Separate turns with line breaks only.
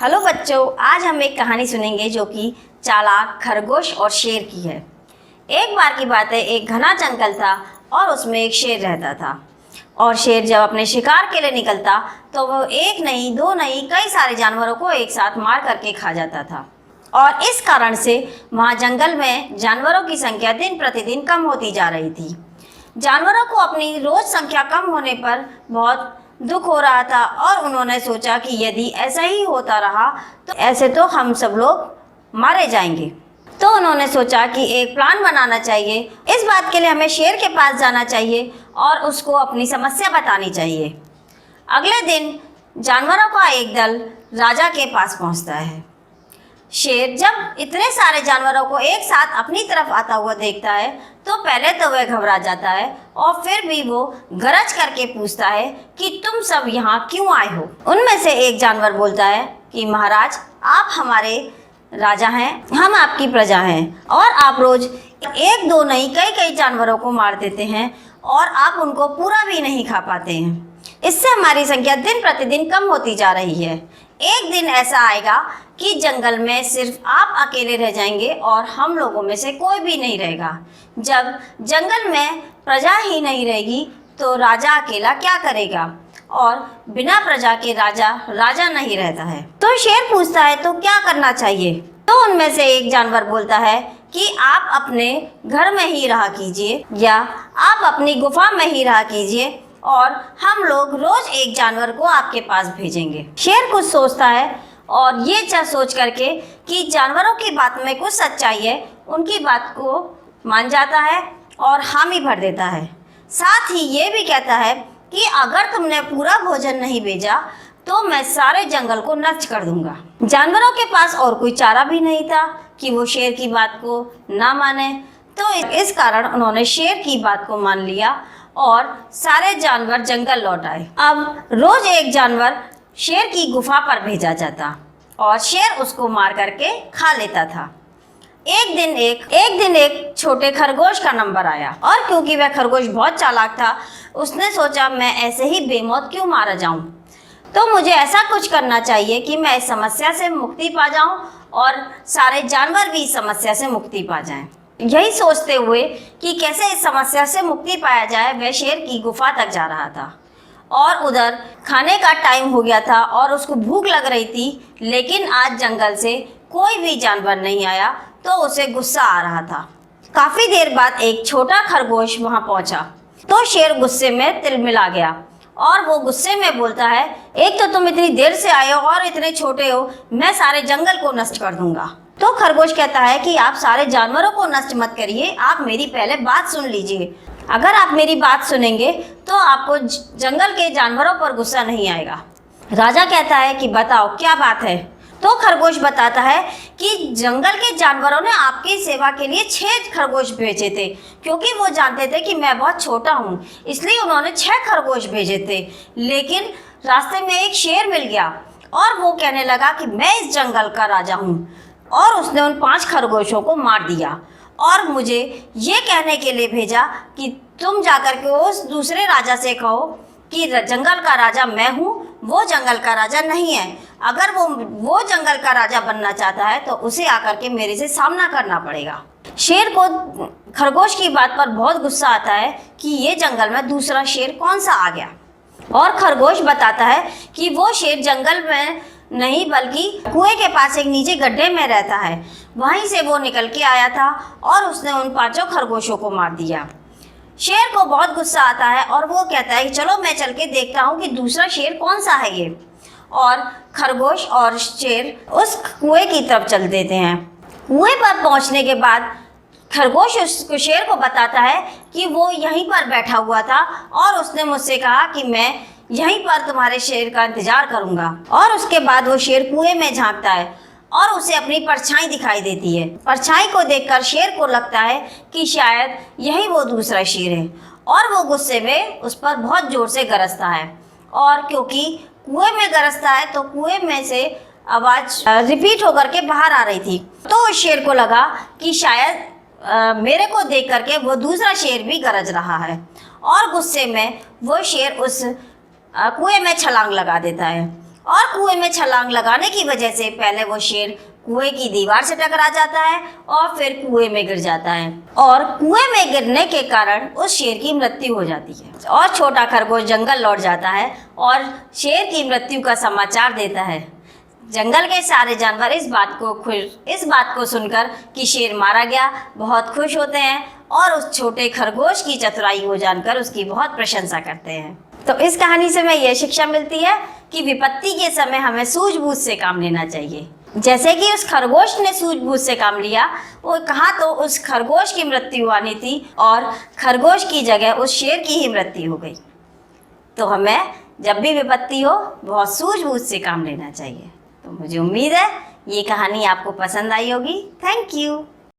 Hello बच्चों, आज हम एक कहानी सुनेंगे जो कि चालाक खरगोश और शेर की है। एक बार की बात है, एक घना जंगल था और उसमें एक शेर रहता था। और शेर जब अपने शिकार के लिए निकलता तो वो एक नहीं, दो नहीं, कई सारे जानवरों को एक साथ मार करके खा जाता था। और इस कारण से वहाँ जंगल में जानवरों की संख्या दिन प्रतिदिन कम होती जा रही थी। जानवरों को अपनी रोज संख्या कम होने पर बहुत दुख हो रहा था और उन्होंने सोचा कि यदि ऐसा ही होता रहा तो ऐसे तो हम सब लोग मारे जाएंगे। तो उन्होंने सोचा कि एक प्लान बनाना चाहिए। इस बात के लिए हमें शेर के पास जाना चाहिए और उसको अपनी समस्या बतानी चाहिए। अगले दिन जानवरों का एक दल राजा के पास पहुंचता है। शेर जब इतने सारे जानवरों को एक साथ अपनी तरफ आता हुआ देखता है तो पहले तो वह घबरा जाता है और फिर भी वो गरज करके पूछता है कि तुम सब यहाँ क्यों आए हो। उनमें से एक जानवर बोलता है कि महाराज, आप हमारे राजा हैं, हम आपकी प्रजा हैं और आप रोज एक दो नहीं कई कई जानवरों को मार देते हैं और आप उनको पूरा भी नहीं खा पाते हैं। इससे हमारी संख्या दिन प्रतिदिन कम होती जा रही है। एक दिन ऐसा आएगा कि जंगल में सिर्फ आप अकेले रह जाएंगे और हम लोगों में से कोई भी नहीं रहेगा। जब जंगल में प्रजा ही नहीं रहेगी तो राजा अकेला क्या करेगा, और बिना प्रजा के राजा राजा नहीं रहता है। तो शेर पूछता है तो क्या करना चाहिए। तो उनमें से एक जानवर बोलता है कि आप अपने घर में ही रहा कीजिए या आप अपनी गुफा में ही रहा कीजिए और हम लोग रोज एक जानवर को आपके पास भेजेंगे। शेर कुछ सोचता है और ये सोच करके कि जानवरों की बात में कुछ सच्चाई है, उनकी बात को मान जाता है और हामी भर देता है। साथ ही ये भी कहता है कि अगर तुमने पूरा भोजन नहीं भेजा तो मैं सारे जंगल को नष्ट कर दूंगा। जानवरों के पास और कोई चारा भी नहीं था कि वो शेर की बात को ना माने, तो इस कारण उन्होंने शेर की बात को मान लिया और सारे जानवर जंगल लौट आए। अब रोज एक जानवर शेर की गुफा पर भेजा जाता और शेर उसको मार करके खा लेता था। एक दिन एक छोटे खरगोश का नंबर आया और क्योंकि वह खरगोश बहुत चालाक था, उसने सोचा मैं ऐसे ही बेमौत क्यों मारा जाऊं, तो मुझे ऐसा कुछ करना चाहिए कि मैं इस समस्या से मुक्ति पा जाऊं और सारे जानवर भी इस समस्या से मुक्ति पा जाएं। यही सोचते हुए कि कैसे इस समस्या से मुक्ति पाया जाए, वह शेर की गुफा तक जा रहा था और उधर खाने का टाइम हो गया था और उसको भूख लग रही थी। लेकिन आज जंगल से कोई भी जानवर नहीं आया तो उसे गुस्सा आ रहा था। काफी देर बाद एक छोटा खरगोश वहां पहुंचा तो शेर गुस्से में तिलमिला गया और वो गुस्से में बोलता है, एक तो तुम इतनी देर से आए हो और इतने छोटे हो, मैं सारे जंगल को नष्ट कर दूंगा। तो खरगोश कहता है कि आप सारे जानवरों को नष्ट मत करिए, आप मेरी पहले बात सुन लीजिए। अगर आप मेरी बात सुनेंगे तो आपको जंगल के जानवरों पर गुस्सा नहीं आएगा। राजा कहता है कि बताओ क्या बात है। तो खरगोश बताता है कि जंगल के जानवरों ने आपकी सेवा के लिए 6 खरगोश भेजे थे, क्योंकि वो जानते थे कि मैं बहुत छोटा हूँ, इसलिए उन्होंने 6 खरगोश भेजे थे। लेकिन रास्ते में एक शेर मिल गया और वो कहने लगा कि मैं इस जंगल का राजा हूँ, और उसने उन 5 खरगोशों को मार दिया और मुझे ये कहने के लिए भेजा कि तुम जाकर के उस दूसरे राजा से कहो कि जंगल का राजा मैं हूँ, वो जंगल का राजा नहीं है। अगर वो जंगल का राजा बनना चाहता है तो उसे आकर के मेरे से सामना करना पड़ेगा। शेर को खरगोश की बात पर बहुत गुस्सा आता है कि ये जंगल में दूसरा शेर कौन सा आ गया, और खरगोश बताता है कि वो शेर जंगल में नहीं बल्कि कुएं के पास एक नीचे गड्ढे में रहता है, वहीं से वो निकल के आया था और उसने उन 5 खरगोशों को मार दिया। शेर को बहुत गुस्सा आता है और वो कहता है कि चलो मैं चल के देखता हूँ कि दूसरा शेर कौन सा है ये। और खरगोश और शेर उस कुएं की तरफ चल देते हैं। कुएं पर पहुँचने के बाद खरगोश उस शेर को बताता है कि वो यहीं पर बैठा हुआ था और उसने मुझसे कहा कि मैं यहीं पर तुम्हारे शेर का इंतजार करूंगा। और उसके बाद वो शेर कुएं में झांकता है और उसे अपनी परछाई दिखाई देती है। परछाई को देखकर शेर को लगता है कि शायद यही वो दूसरा शेर है और वो गुस्से में उस पर बहुत जोर से गरजता है। और क्योंकि कुएं में गरजता है तो कुएं में से आवाज़ रिपीट होकर के बाहर आ रही थी, तो उस शेर को लगा कि शायद मेरे को देख करके वो दूसरा शेर भी गरज रहा है और गुस्से में वो शेर उस कुएं में छलांग लगा देता है और कुएं में छलांग लगाने की वजह से पहले वो शेर कुएं की दीवार से टकरा जाता है और फिर कुएं में गिर जाता है और कुएं में गिरने के कारण उस शेर की मृत्यु हो जाती है और छोटा खरगोश जंगल लौट जाता है और शेर की मृत्यु का समाचार देता है। जंगल के सारे जानवर इस बात को सुनकर कि शेर मारा गया बहुत खुश होते हैं और उस छोटे खरगोश की चतुराई को जानकर उसकी बहुत प्रशंसा करते हैं। तो इस कहानी से हमें यह शिक्षा मिलती है कि विपत्ति के समय हमें सूझबूझ से काम लेना चाहिए। जैसे कि उस खरगोश ने सूझबूझ से काम लिया, वो कहा तो उस खरगोश की मृत्यु आनी थी और खरगोश की जगह उस शेर की ही मृत्यु हो गई। तो हमें जब भी विपत्ति हो बहुत सूझबूझ से काम लेना चाहिए। तो मुझे उम्मीद है ये कहानी आपको पसंद आई होगी। Thank you.